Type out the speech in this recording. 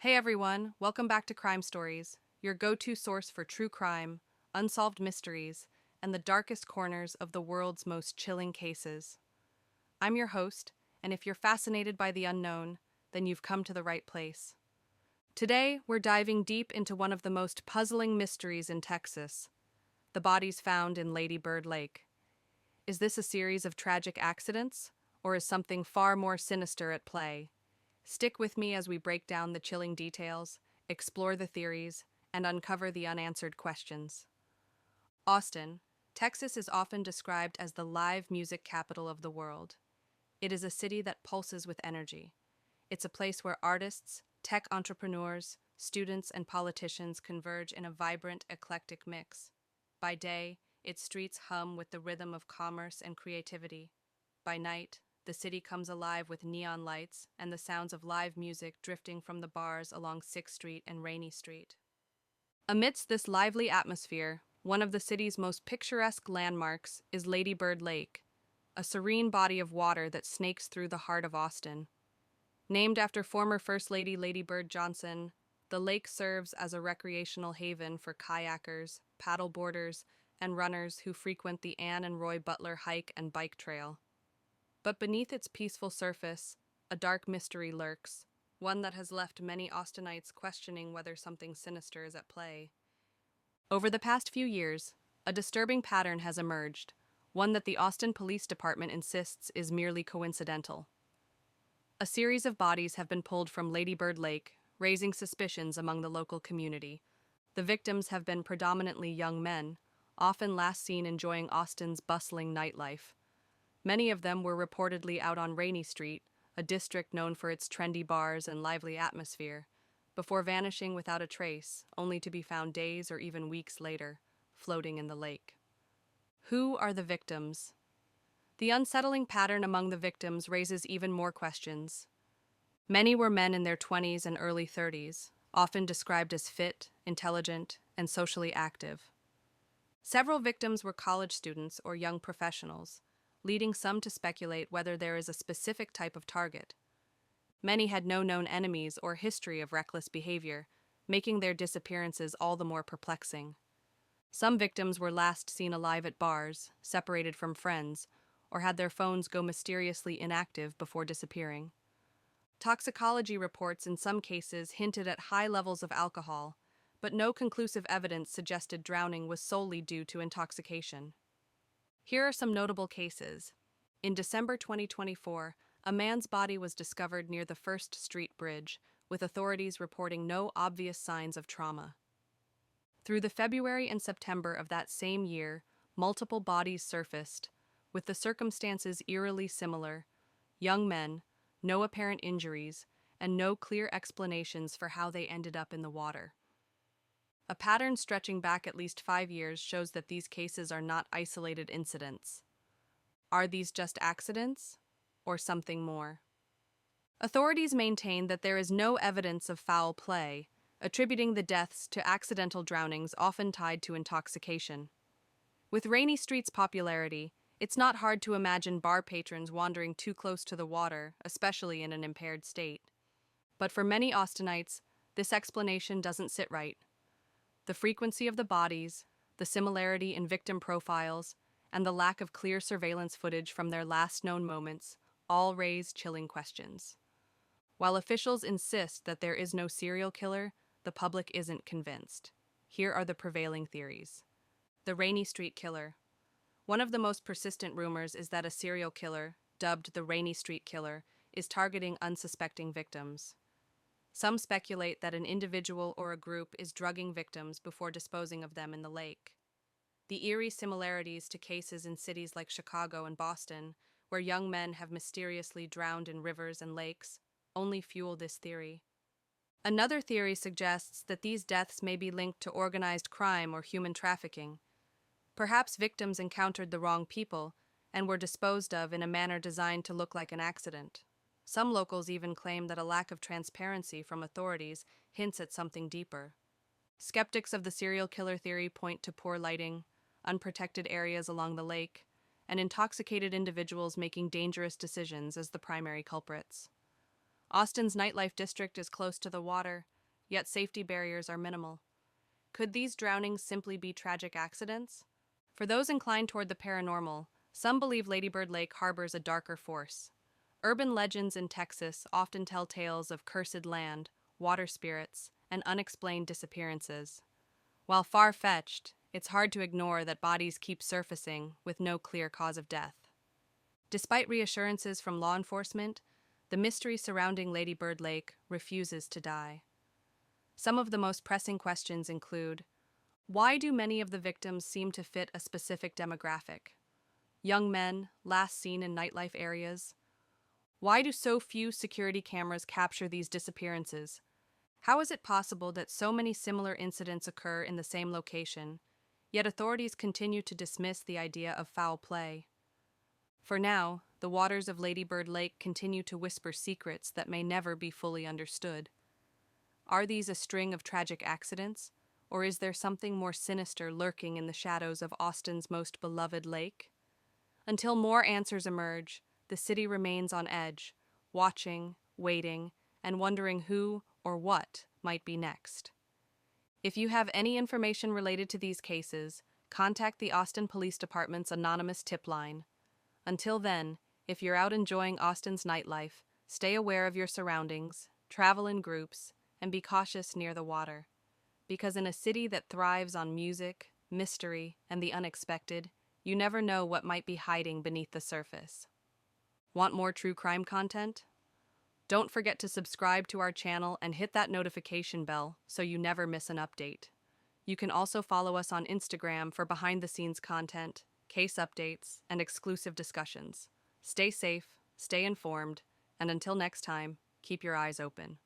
Hey everyone, welcome back to Crime Stories, your go-to source for true crime, unsolved mysteries, and the darkest corners of the world's most chilling cases. I'm your host, and if you're fascinated by the unknown, then you've come to the right place. Today, we're diving deep into one of the most puzzling mysteries in Texas, the bodies found in Lady Bird Lake. Is this a series of tragic accidents, or is something far more sinister at play? Stick with me as we break down the chilling details, explore the theories, and uncover the unanswered questions. Austin, Texas is often described as the live music capital of the world. It is a city that pulses with energy. It's a place where artists, tech entrepreneurs, students, and politicians converge in a vibrant, eclectic mix. By day, its streets hum with the rhythm of commerce and creativity. By night, the city comes alive with neon lights and the sounds of live music drifting from the bars along 6th Street and Rainey Street. Amidst this lively atmosphere, one of the city's most picturesque landmarks is Lady Bird Lake, a serene body of water that snakes through the heart of Austin. Named after former First Lady Lady Bird Johnson, the lake serves as a recreational haven for kayakers, paddleboarders, and runners who frequent the Anne and Roy Butler hike and bike trail. But beneath its peaceful surface, a dark mystery lurks, one that has left many Austinites questioning whether something sinister is at play. Over the past few years, a disturbing pattern has emerged, one that the Austin Police Department insists is merely coincidental. A series of bodies have been pulled from Lady Bird Lake, raising suspicions among the local community. The victims have been predominantly young men, often last seen enjoying Austin's bustling nightlife. Many of them were reportedly out on Rainey Street, a district known for its trendy bars and lively atmosphere, before vanishing without a trace, only to be found days or even weeks later, floating in the lake. Who are the victims? The unsettling pattern among the victims raises even more questions. Many were men in their 20s and early 30s, often described as fit, intelligent, and socially active. Several victims were college students or young professionals, leading some to speculate whether there is a specific type of target. Many had no known enemies or history of reckless behavior, making their disappearances all the more perplexing. Some victims were last seen alive at bars, separated from friends, or had their phones go mysteriously inactive before disappearing. Toxicology reports in some cases hinted at high levels of alcohol, but no conclusive evidence suggested drowning was solely due to intoxication. Here are some notable cases. In December 2024, a man's body was discovered near the 1st Street Bridge, with authorities reporting no obvious signs of trauma. Through the February and September of that same year, multiple bodies surfaced, with the circumstances eerily similar: young men, no apparent injuries, and no clear explanations for how they ended up in the water. A pattern stretching back at least 5 years shows that these cases are not isolated incidents. Are these just accidents, or something more? Authorities maintain that there is no evidence of foul play, attributing the deaths to accidental drownings often tied to intoxication. With Rainey Street's popularity, it's not hard to imagine bar patrons wandering too close to the water, especially in an impaired state. But for many Austinites, this explanation doesn't sit right. The frequency of the bodies, the similarity in victim profiles, and the lack of clear surveillance footage from their last known moments all raise chilling questions. While officials insist that there is no serial killer, the public isn't convinced. Here are the prevailing theories. The Rainey Street Killer. One of the most persistent rumors is that a serial killer, dubbed the Rainey Street Killer, is targeting unsuspecting victims. Some speculate that an individual or a group is drugging victims before disposing of them in the lake. The eerie similarities to cases in cities like Chicago and Boston, where young men have mysteriously drowned in rivers and lakes, only fuel this theory. Another theory suggests that these deaths may be linked to organized crime or human trafficking. Perhaps victims encountered the wrong people and were disposed of in a manner designed to look like an accident. Some locals even claim that a lack of transparency from authorities hints at something deeper. Skeptics of the serial killer theory point to poor lighting, unprotected areas along the lake, and intoxicated individuals making dangerous decisions as the primary culprits. Austin's nightlife district is close to the water, yet safety barriers are minimal. Could these drownings simply be tragic accidents? For those inclined toward the paranormal, some believe Lady Bird Lake harbors a darker force. Urban legends in Texas often tell tales of cursed land, water spirits, and unexplained disappearances. While far-fetched, it's hard to ignore that bodies keep surfacing with no clear cause of death. Despite reassurances from law enforcement, the mystery surrounding Lady Bird Lake refuses to die. Some of the most pressing questions include: why do many of the victims seem to fit a specific demographic? Young men, last seen in nightlife areas? Why do so few security cameras capture these disappearances? How is it possible that so many similar incidents occur in the same location, yet authorities continue to dismiss the idea of foul play? For now, the waters of Lady Bird Lake continue to whisper secrets that may never be fully understood. Are these a string of tragic accidents, or is there something more sinister lurking in the shadows of Austin's most beloved lake? Until more answers emerge, the city remains on edge, watching, waiting, and wondering who or what might be next. If you have any information related to these cases, contact the Austin Police Department's anonymous tip line. Until then, if you're out enjoying Austin's nightlife, stay aware of your surroundings, travel in groups, and be cautious near the water. Because in a city that thrives on music, mystery, and the unexpected, you never know what might be hiding beneath the surface. Want more true crime content? Don't forget to subscribe to our channel and hit that notification bell so you never miss an update. You can also follow us on Instagram for behind-the-scenes content, case updates, and exclusive discussions. Stay safe, stay informed, and until next time, keep your eyes open.